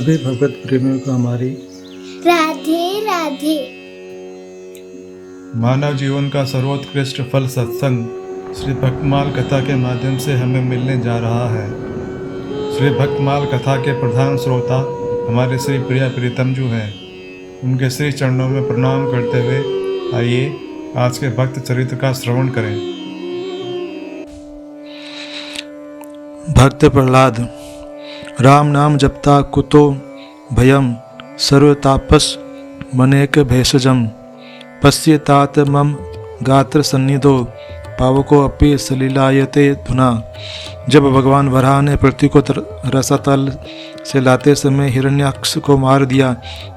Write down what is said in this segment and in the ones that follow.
सभी भगवत प्रेमियों को हमारी राधे राधे। मानव जीवन का सर्वोत्कृष्ट फल सत्संग श्री भक्तमाल कथा के माध्यम से हमें मिलने जा रहा है। श्री भक्तमाल कथा के प्रधान श्रोता हमारे श्री प्रिया प्रीतम जी हैं। उनके श्री चरणों में प्रणाम करते हुए आइए आज के भक्त चरित्र का श्रवण करें। भक्त प्रहलाद। राम नाम जपता कुतो भयम सर्वतापस मनेक भेषजम पश्येतात मम गात्र सन्निधो पावको अपि सलीलायते धुना। जब भगवान वराह ने पृथ्वी को रसातल से लाते समय हिरण्याक्ष को मार दिया,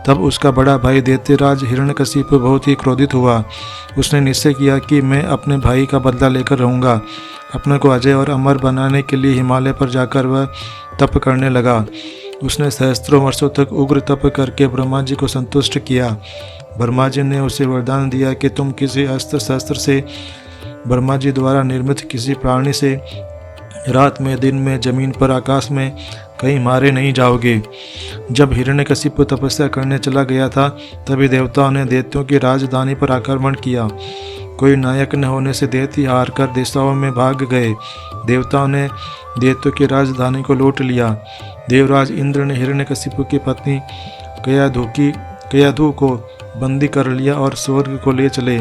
तब उसका बड़ा भाई दैत्यराज हिरण्यकशिपु बहुत ही क्रोधित हुआ। उसने निश्चय किया कि मैं अपने भाई का बदला लेकर रहूँगा। अपने को अजय और अमर बनाने के लिए हिमालय पर जाकर वह तप करने लगा। उसने सहस्त्रों वर्षों तक उग्र तप करके ब्रह्मा जी को संतुष्ट किया। ब्रह्मा जी ने उसे वरदान दिया कि तुम किसी अस्त्र शस्त्र से, ब्रह्मा जी द्वारा निर्मित किसी प्राणी से रात में, दिन में, जमीन पर, आकाश में कहीं मारे नहीं जाओगे। जब हिरण्यकशिपु तपस्या करने चला गया था, तभी देवताओं ने दैत्यों की राजधानी पर आक्रमण किया। कोई नायक न होने से दैत्य हार कर दिशाओं में भाग गए। देवताओं ने दैत्यों की राजधानी को लूट लिया। देवराज इंद्र ने हिरण्यकशिपु की पत्नी कयाधु को बंदी कर लिया और स्वर्ग को ले चले।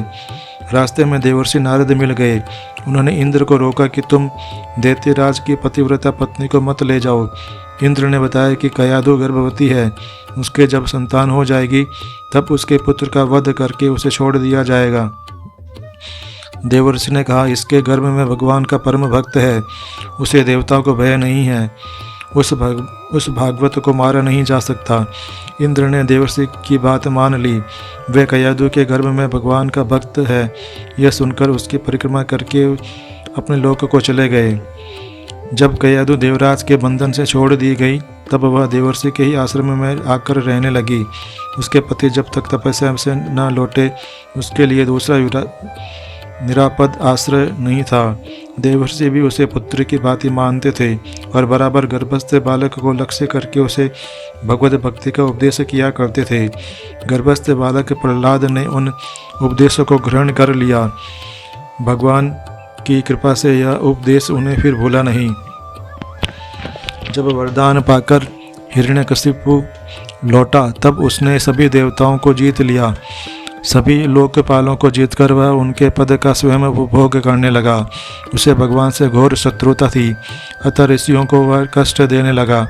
रास्ते में देवर्षि नारद मिल गए। उन्होंने इंद्र को रोका कि तुम दैत्यराज की पतिव्रता पत्नी को मत ले जाओ। इंद्र ने बताया कि कयाधु गर्भवती है। उसके जब संतान हो जाएगी, तब उसके पुत्र का वध करके उसे छोड़ दिया जाएगा। देवर्षि ने कहा, इसके गर्भ में भगवान का परम भक्त है, उसे देवताओं को भय नहीं है, उस भागवत को मारा नहीं जा सकता। इंद्र ने देवर्षि की बात मान ली। वह कयाधु के गर्भ में भगवान का भक्त है, यह सुनकर उसकी परिक्रमा करके अपने लोक को चले गए। जब कयाधु देवराज के बंधन से छोड़ दी गई, तब वह देवर्षि के ही आश्रम में आकर रहने लगी। उसके पति जब तक तपस्या से न लौटे, उसके लिए दूसरा निरापद आश्रय नहीं था। देवर्षि भी उसे पुत्र की भांति मानते थे और बराबर गर्भस्थ बालक को लक्ष्य करके उसे भगवत भक्ति का उपदेश किया करते थे। गर्भस्थ बालक प्रहलाद ने उन उपदेशों को ग्रहण कर लिया। भगवान की कृपा से यह उपदेश उन्हें फिर भूला नहीं। जब वरदान पाकर हिरण्यकशिपु लौटा, तब उसने सभी देवताओं को जीत लिया। सभी लोकपालों को जीतकर वह उनके पद का स्वयं उपभोग करने लगा। उसे भगवान से घोर शत्रुता थी, अतः ऋषियों को वह कष्ट देने लगा।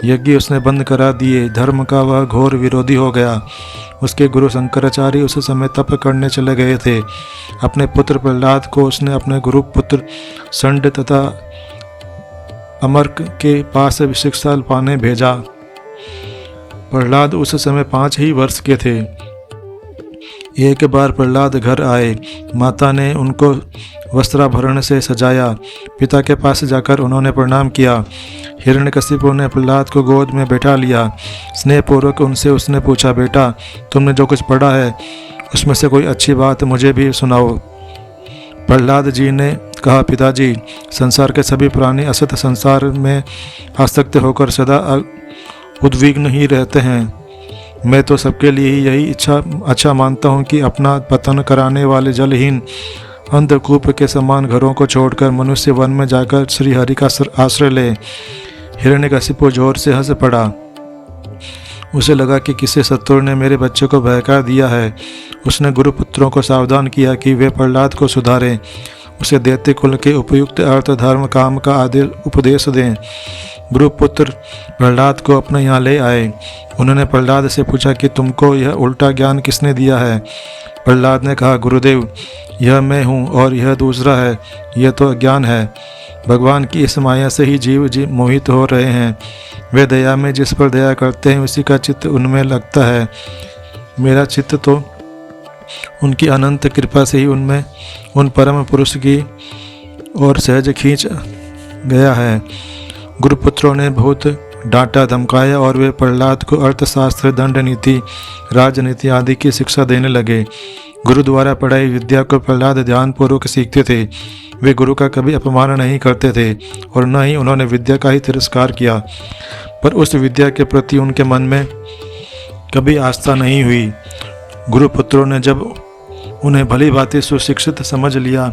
यज्ञ उसने बंद करा दिए। धर्म का वह घोर विरोधी हो गया। उसके गुरु शंकराचार्य उस समय तप करने चले गए थे। अपने पुत्र प्रहलाद को उसने अपने गुरु पुत्र संड तथा अमर्क के पास शिक्षा पाने भेजा। प्रहलाद उस समय 5 ही वर्ष के थे। एक बार प्रहलाद घर आए। माता ने उनको वस्त्राभरण से सजाया। पिता के पास जाकर उन्होंने प्रणाम किया। हिरण्यकशिपु ने प्रहलाद को गोद में बैठा लिया। स्नेहपूर्वक उनसे उसने पूछा, बेटा, तुमने जो कुछ पढ़ा है उसमें से कोई अच्छी बात मुझे भी सुनाओ। प्रहलाद जी ने कहा, पिताजी, संसार के सभी प्राणी असत संसार में आसक्त होकर सदा उद्विग्न ही रहते हैं। मैं तो सबके लिए ही यही अच्छा मानता हूँ कि अपना पतन कराने वाले जलहीन अंधकूप के समान घरों को छोड़कर मनुष्य वन में जाकर श्री हरि का आश्रय ले। हिरण्यकशिपु जोर से हंस पड़ा। उसे लगा कि किसी शत्रु ने मेरे बच्चे को बहका दिया है। उसने गुरुपुत्रों को सावधान किया कि वे प्रहलाद को सुधारें, उसे दैत्य कुल के उपयुक्त अर्थ, धर्म, काम का आदि उपदेश दें। गुरुपुत्र प्रहलाद को अपने यहाँ ले आए। उन्होंने प्रहलाद से पूछा कि तुमको यह उल्टा ज्ञान किसने दिया है। प्रहलाद ने कहा, गुरुदेव, यह मैं हूँ और यह दूसरा है, यह तो अज्ञान है। भगवान की इस माया से ही जीव मोहित हो रहे हैं। वे दया में जिस पर दया करते हैं, उसी का चित्त उनमें लगता है। मेरा चित्त तो उनकी अनंत कृपा से ही उन परम पुरुष की ओर सहज खींच गया है। गुरुपुत्रों ने बहुत डांटा धमकाया और वे प्रहलाद को अर्थशास्त्र, दंड नीति, राजनीति आदि की शिक्षा देने लगे। गुरु द्वारा पढ़ाई विद्या को प्रहलाद ध्यानपूर्वक सीखते थे। वे गुरु का कभी अपमान नहीं करते थे और न ही उन्होंने विद्या का ही तिरस्कार किया। पर उस विद्या के प्रति उनके मन में कभी आस्था नहीं हुई। गुरुपुत्रों ने जब उन्हें भली भांति सुशिक्षित समझ लिया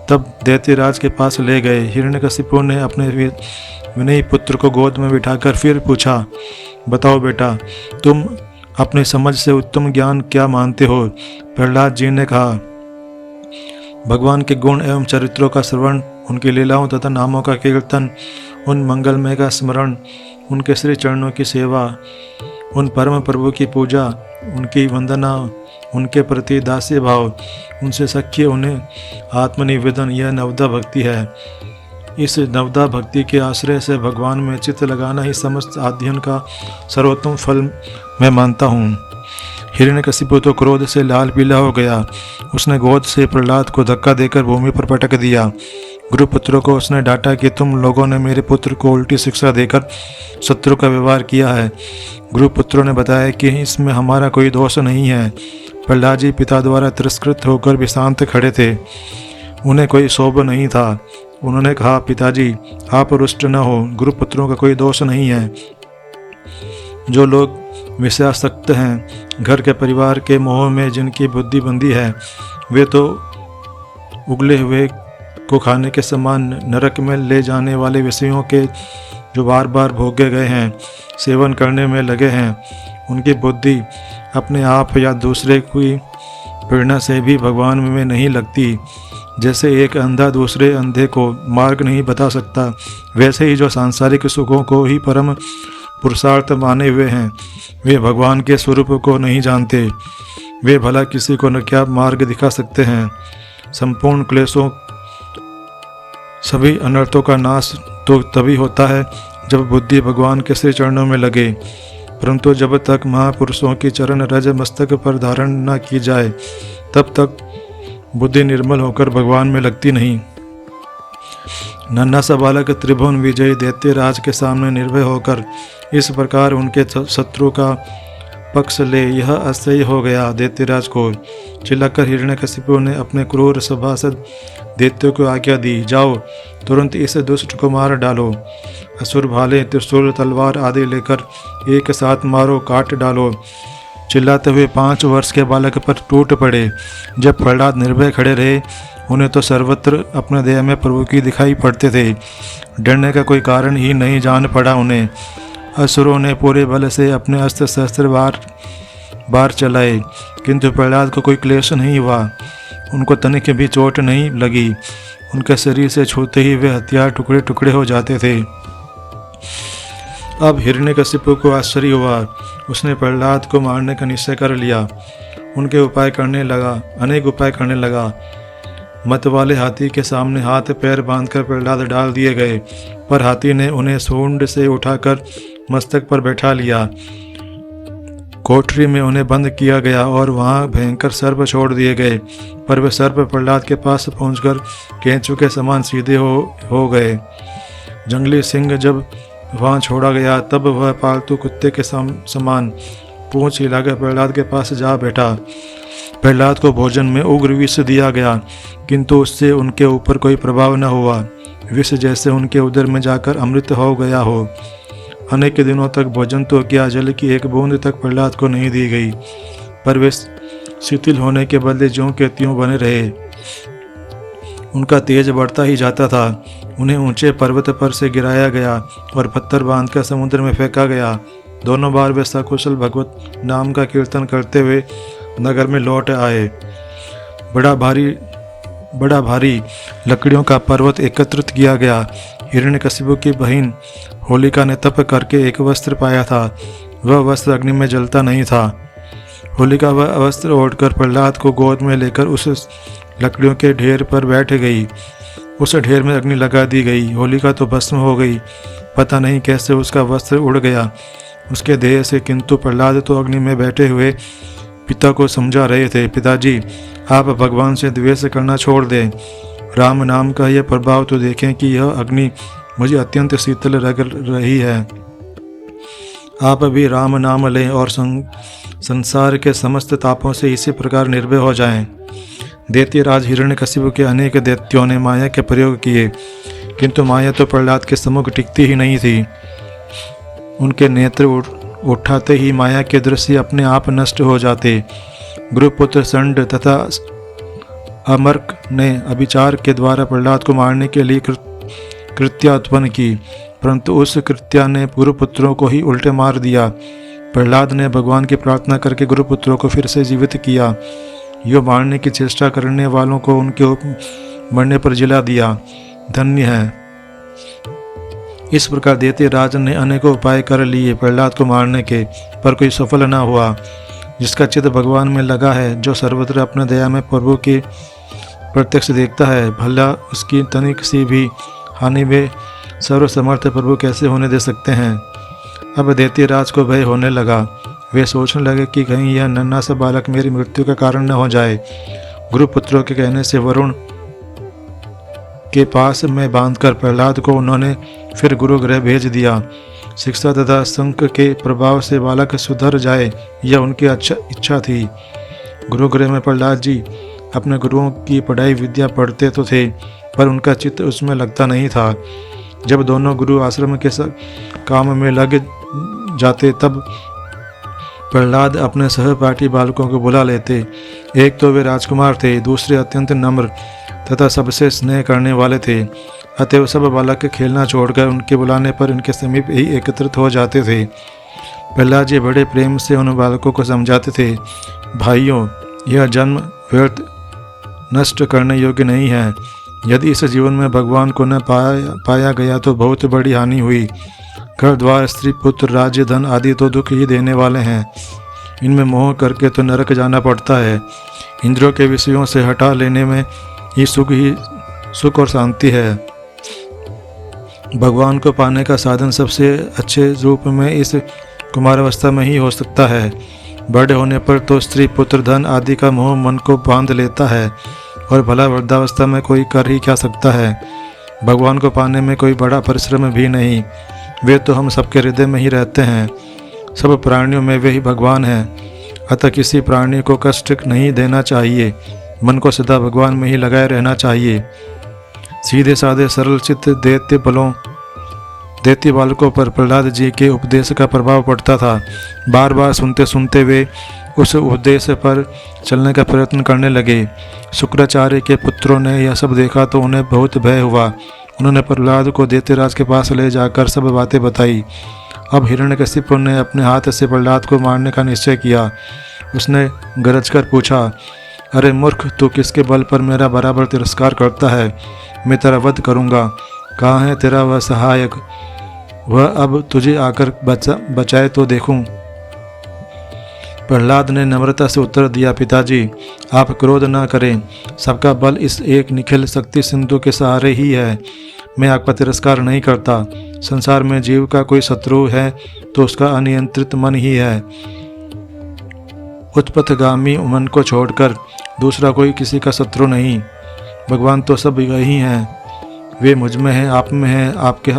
तब दैत्यराज के पास ले गए। हिरण्यकशिपु ने अपने विनयी पुत्र को गोद में बिठाकर फिर पूछा, बताओ बेटा, तुम अपनी समझ से उत्तम ज्ञान क्या मानते हो? प्रहलाद जी ने कहा, भगवान के गुण एवं चरित्रों का श्रवण, उनकी लीलाओं तथा नामों का कीर्तन, उन मंगलमय का स्मरण, उनके श्री चरणों की सेवा, उन परम प्रभु की पूजा, उनकी वंदना, उनके प्रति दास्य भाव, उनसे सख्य, उन्हें आत्मनिवेदन, यह नवदा भक्ति है। इस नवदा भक्ति के आश्रय से भगवान में चित्त लगाना ही समस्त अध्ययन का सर्वोत्तम फल मैं मानता हूँ। हिरण्यकशिपु तो क्रोध से लाल पीला हो गया। उसने गोद से प्रहलाद को धक्का देकर भूमि पर पटक दिया। गुरुपुत्रों को उसने डांटा कि तुम लोगों ने मेरे पुत्र को उल्टी शिक्षा देकर शत्रु का व्यवहार किया है। गुरुपुत्रों ने बताया कि इसमें हमारा कोई दोष नहीं है। प्रहलाद जी पिता द्वारा तिरस्कृत होकर भी शांत खड़े थे, उन्हें कोई शोभ नहीं था। उन्होंने कहा, पिताजी आप रुष्ट न हो, गुरुपुत्रों का कोई दोष नहीं है। जो लोग विषयासक्त हैं, घर के परिवार के मोह में जिनकी बुद्धि बंधी है, वे तो उगले हुए को खाने के समान नरक में ले जाने वाले विषयों के जो बार बार भोगे गए हैं, सेवन करने में लगे हैं, उनकी बुद्धि अपने आप या दूसरे की प्रेरणा से भी भगवान में नहीं लगती। जैसे एक अंधा दूसरे अंधे को मार्ग नहीं बता सकता, वैसे ही जो सांसारिक सुखों को ही परम पुरुषार्थ माने हुए हैं, वे भगवान के स्वरूप को नहीं जानते। वे भला किसी को न क्या मार्ग दिखा सकते हैं। संपूर्ण क्लेशों, सभी अनर्थों का नाश तो तभी होता है जब बुद्धि भगवान के श्री चरणों में लगे, परंतु जब तक महापुरुषों की चरण रज मस्तक पर धारण न की जाए, तब तक बुद्धि निर्मल होकर भगवान में लगती नहीं। नन्हा सा बालक त्रिभुवन विजयी दैत्यराज के सामने निर्भय होकर इस प्रकार उनके शत्रु का पक्ष ले, यह असह्य हो गया। दैत्यराज को चिल्लाकर हिरण्यकशिपु ने अपने क्रूर सभासद दैत्यों को आज्ञा दी, जाओ तुरंत इस दुष्ट को मार डालो। असुर भाले, त्रिशूल, तलवार आदि लेकर एक साथ मारो, काट डालो। चिल्लाते हुए 5 वर्ष के बालक पर टूट पड़े। जब प्रहलाद निर्भय खड़े रहे, उन्हें तो सर्वत्र अपने देह में प्रभु की दिखाई पड़ते थे। डरने का कोई कारण ही नहीं जान पड़ा उन्हें। असुरों ने पूरे बल से अपने अस्त्र शस्त्र बार चलाए, किंतु प्रहलाद को कोई क्लेश नहीं हुआ। उनको तनिक भी चोट नहीं लगी। उनके शरीर से छूते ही वे हथियार टुकड़े टुकड़े हो जाते थे। अब हिरण्यकशिपु को आश्चर्य हुआ। उसने प्रहलाद को मारने का निश्चय कर लिया। उनके अनेक उपाय करने लगा। मत वाले हाथी के सामने हाथ पैर बांधकर प्रहलाद डाल दिए गए, पर हाथी ने उन्हें सूंड से उठाकर मस्तक पर बैठा लिया। कोठरी में उन्हें बंद किया गया और वहां भयंकर सर्प छोड़ दिए गए, पर वे सर्प प्रहलाद के पास पहुंचकर केंचू के समान सीधे हो गए। जंगली सिंह जब वहां छोड़ा गया, तब वह पालतू कुत्ते के समान पूंछ हिलाकर प्रहलाद के पास जा बैठा। प्रहलाद को भोजन में उग्र विष दिया गया, किंतु उससे उनके ऊपर कोई प्रभाव न हुआ। विष जैसे उनके उदर में जाकर अमृत हो गया हो। अनेक दिनों तक भोजन तो किया, जल की एक बूंद तक प्रहलाद को नहीं दी गई, पर वे शिथिल होने के बदले ज्यों के त्यों बने रहे। उनका तेज बढ़ता ही जाता था। उन्हें ऊंचे पर्वत पर से गिराया गया और पत्थर बांधकर समुद्र में फेंका गया। दोनों बार वे सकुशल भगवत नाम का कीर्तन करते हुए नगर में लौट आए। बड़ा भारी लकड़ियों का पर्वत एकत्रित किया गया। हिरण्यकशिपु की बहन होलिका ने तप करके एक वस्त्र पाया था। वह वस्त्र अग्नि में जलता नहीं था। होलिका वह वस्त्र ओढ़कर प्रहलाद को गोद में लेकर उस लकड़ियों के ढेर पर बैठ गई। उस ढेर में अग्नि लगा दी गई। होलिका तो भस्म हो गई। पता नहीं कैसे उसका वस्त्र उड़ गया उसके देह से, किंतु प्रहलाद तो अग्नि में बैठे हुए पिता को समझा रहे थे, पिताजी आप भगवान से द्वेष करना छोड़ दें। राम नाम का यह प्रभाव तो देखें कि यह अग्नि मुझे अत्यंत शीतल लग रही है। आप भी राम नाम लें और संसार के समस्त तापों से इसी प्रकार निर्भय हो जाएं। दैत्यराज हिरण्यकशिपु के अनेक दैत्यों ने माया के प्रयोग किए, किंतु माया तो प्रहलाद के सम्मुख टिकती ही नहीं थी। उनके नेत्र उठाते ही माया के दृश्य अपने आप नष्ट हो जाते। गुरुपुत्र संड तथा अमर्क ने अभिचार के द्वारा प्रहलाद को मारने के लिए कृत्या उत्पन्न की, परंतु उस कृत्या ने गुरुपुत्रों को ही उल्टे मार दिया। प्रहलाद ने भगवान की प्रार्थना करके गुरुपुत्रों को फिर से जीवित किया। यो मारने की चेष्टा करने वालों को उनके मरने पर जिला दिया। धन्य है। इस प्रकार दैत्य राज ने अनेकों उपाय कर लिए प्रहलाद को मारने के, पर कोई सफल न हुआ। जिसका चित्त भगवान में लगा है, जो सर्वत्र अपने दया में प्रभु की प्रत्यक्ष देखता है, भला उसकी तनिक सी भी हानि वे सर्वसमर्थ प्रभु कैसे होने दे सकते हैं। अब दैत्य राज को भय होने लगा। वे सोचने लगे कि कहीं यह नन्हा सा बालक मेरी मृत्यु का कारण न हो जाए। गुरुपुत्रों के कहने से वरुण के पास में बांधकर प्रहलाद को उन्होंने फिर गुरुगृह भेज दिया। शिक्षा तथा संक के प्रभाव से बालक सुधर जाए, यह उनकी इच्छा थी। गुरुगृह में प्रहलाद जी अपने गुरुओं की पढ़ाई विद्या पढ़ते तो थे, पर उनका चित्त उसमें लगता नहीं था। जब दोनों गुरु आश्रम के काम में लग जाते, तब प्रहलाद अपने सहपाठी बालकों को बुला लेते। एक तो वे राजकुमार थे, दूसरे अत्यंत नम्र तथा सबसे स्नेह करने वाले थे। अतएव सब बालक खेलना छोड़कर उनके बुलाने पर इनके समीप ही एकत्रित हो जाते थे। प्रहलाद जी बड़े प्रेम से उन बालकों को समझाते थे, भाइयों, यह जन्म व्यर्थ नष्ट करने योग्य नहीं है। यदि इस जीवन में भगवान को न पाया गया तो बहुत बड़ी हानि हुई। घर द्वार, स्त्री, पुत्र, राज्य, धन आदि तो दुख ही देने वाले हैं। इनमें मोह करके तो नरक जाना पड़ता है। इंद्रियों के विषयों से हटा लेने में ही सुख और शांति है। भगवान को पाने का साधन सबसे अच्छे रूप में इस कुमारावस्था में ही हो सकता है। बड़े होने पर तो स्त्री, पुत्र, धन आदि का मोह मन को बांध लेता है, और भला वृद्धावस्था में कोई कर ही क्या सकता है। भगवान को पाने में कोई बड़ा परिश्रम भी नहीं। वे तो हम सबके हृदय में ही रहते हैं। सब प्राणियों में वे ही भगवान हैं। अतः किसी प्राणी को कष्ट नहीं देना चाहिए। मन को सदा भगवान में ही लगाए रहना चाहिए। सीधे साधे सरल चित्त दैत्य बालकों पर प्रहलाद जी के उपदेश का प्रभाव पड़ता था। बार बार सुनते सुनते वे उस उपदेश पर चलने का प्रयत्न करने लगे। शुक्राचार्य के पुत्रों ने यह सब देखा तो उन्हें बहुत भय हुआ। उन्होंने प्रहलाद को दैत्यराज के पास ले जाकर सब बातें बताई। अब हिरण्यकशिपु ने अपने हाथ से प्रहलाद को मारने का निश्चय किया। उसने गरजकर पूछा, अरे मूर्ख, तू किसके बल पर मेरा बराबर तिरस्कार करता है? मैं तेरा वध करूँगा। कहाँ है तेरा वह सहायक? वह अब तुझे आकर बचाए तो देखूं। प्रहलाद ने नम्रता से उत्तर दिया, पिताजी, आप क्रोध ना करें। सबका बल इस एक निखिल शक्ति सिंधु के सहारे ही है। मैं आपका तिरस्कार नहीं करता। संसार में जीव का कोई शत्रु है तो उसका अनियंत्रित मन ही है। उत्पथगामी मन को छोड़कर दूसरा कोई किसी का शत्रु नहीं। भगवान तो सब वही हैं। वे मुझ में हैं, आप में हैं, आपके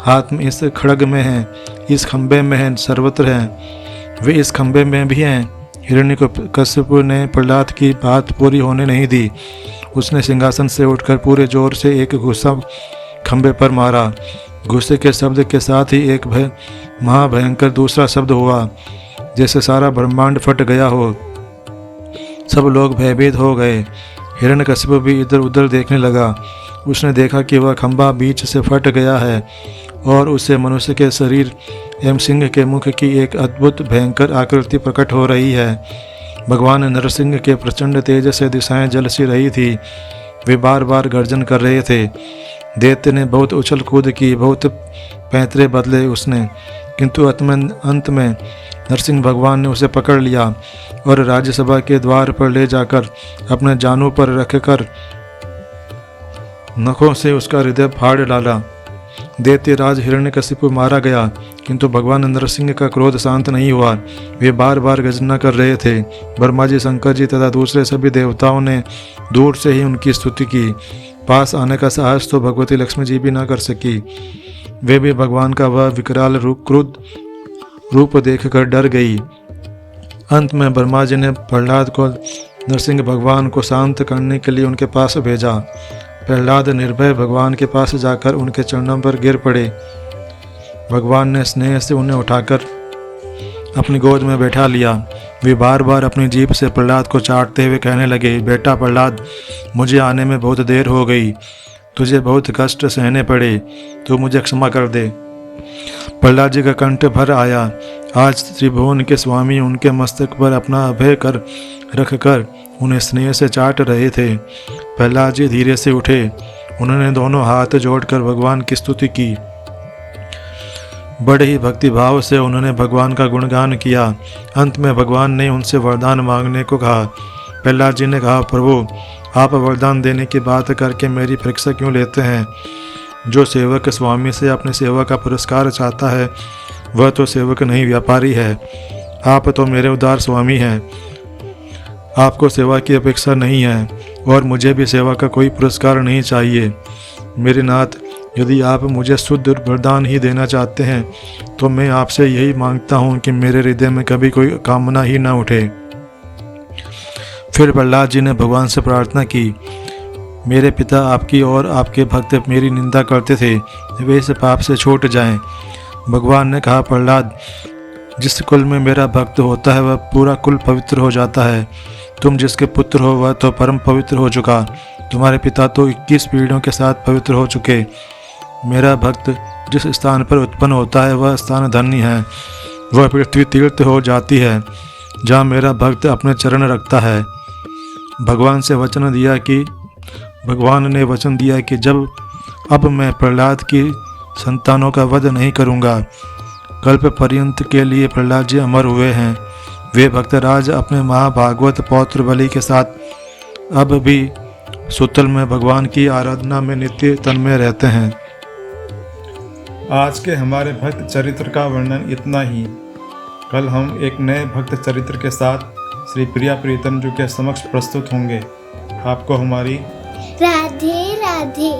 हाथ में, इस खड़ग में हैं, इस खंबे में हैं, सर्वत्र हैं। वे इस खंबे में भी हैं। हिरण्यकशिपु ने प्रहलाद की बात पूरी होने नहीं दी। उसने सिंहासन से उठकर पूरे जोर से एक घुसा खंबे पर मारा। घुसे के शब्द के साथ ही एक महाभयंकर दूसरा शब्द हुआ, जैसे सारा ब्रह्मांड फट गया हो। सब लोग भयभीत हो गए। हिरण्यकशिपु भी इधर उधर देखने लगा। उसने देखा कि वह खंभा बीच से फट गया है और उससे मनुष्य के शरीर एवं सिंह के मुख की एक अद्भुत भयंकर आकृति प्रकट हो रही है। भगवान नरसिंह के प्रचंड तेज से दिशाएं जल सी रही थी। वे बार बार गर्जन कर रहे थे। दैत्य ने बहुत उछल कूद की, बहुत पैंतरे बदले उसने, किंतु अंत में नरसिंह भगवान ने उसे पकड़ लिया और राज्यसभा के द्वार पर ले जाकर अपने जानू पर रखकर नखों से उसका हृदय फाड़ डाला। दैत्यराज हिरण्यकशिपु मारा गया, किंतु भगवान नरसिंह का क्रोध शांत नहीं हुआ। वे बार बार गर्जना कर रहे थे। ब्रह्मा जी, शंकर जी तथा दूसरे सभी देवताओं ने दूर से ही उनकी स्तुति की। पास आने का साहस तो भगवती लक्ष्मी जी भी न कर सकी। वे भी भगवान का वह विकराल क्रुद्ध रूप देखकर डर गई। अंत में ब्रह्मा जी ने प्रहलाद को नरसिंह भगवान को शांत करने के लिए उनके पास भेजा। प्रहलाद निर्भय भगवान के पास जाकर उनके चरणों पर गिर पड़े। भगवान ने स्नेह से उन्हें उठाकर अपनी गोद में बैठा लिया। वे बार बार अपनी जीभ से प्रहलाद को चाटते हुए कहने लगे, बेटा प्रहलाद, मुझे आने में बहुत देर हो गई, तुझे बहुत कष्ट सहने पड़े, तू मुझे क्षमा कर दे। प्रहलाद जी का कंठ भर आया। आज त्रिभुवन के स्वामी उनके मस्तक पर अपना अभय कर रखकर उन्हें स्नेह से चाट रहे थे। प्रहलाद जी धीरे से उठे। उन्होंने दोनों हाथ जोड़कर भगवान की स्तुति की। बड़े ही भक्तिभाव से उन्होंने भगवान का गुणगान किया। अंत में भगवान ने उनसे वरदान मांगने को कहा। प्रहलाद जी ने कहा, प्रभु, आप वरदान देने की बात करके मेरी परीक्षा क्यों लेते हैं? जो सेवक स्वामी से अपने सेवा का पुरस्कार चाहता है वह तो सेवक नहीं, व्यापारी है। आप तो मेरे उदार स्वामी हैं, आपको सेवा की अपेक्षा नहीं है और मुझे भी सेवा का कोई पुरस्कार नहीं चाहिए। मेरे नाथ, यदि आप मुझे शुद्ध वरदान ही देना चाहते हैं तो मैं आपसे यही मांगता हूँ कि मेरे हृदय में कभी कोई कामना ही ना उठे। फिर प्रहलाद जी ने भगवान से प्रार्थना की, मेरे पिता आपकी और आपके भक्त मेरी निंदा करते थे, वे इस पाप से छूट जाएं। भगवान ने कहा, प्रहलाद, जिस कुल में मेरा भक्त होता है वह पूरा कुल पवित्र हो जाता है। तुम जिसके पुत्र हो वह तो परम पवित्र हो चुका। तुम्हारे पिता तो 21 पीढ़ियों के साथ पवित्र हो चुके। मेरा भक्त जिस स्थान पर उत्पन्न होता है वह स्थान धन्य है। वह पृथ्वी तीर्थ हो जाती है जहाँ मेरा भक्त अपने चरण रखता है। भगवान ने वचन दिया कि अब मैं प्रहलाद की संतानों का वध नहीं करूँगा। कल्प पर्यंत के लिए प्रहलाद जी अमर हुए हैं। वे भक्तराज अपने महाभागवत पौत्र बलि के साथ अब भी सुतल में भगवान की आराधना में नित्य तन्मय रहते हैं। आज के हमारे भक्त चरित्र का वर्णन इतना ही। कल हम एक नए भक्त चरित्र के साथ श्री प्रिया प्रीतम जी के समक्ष प्रस्तुत होंगे। आपको हमारी राधे राधे।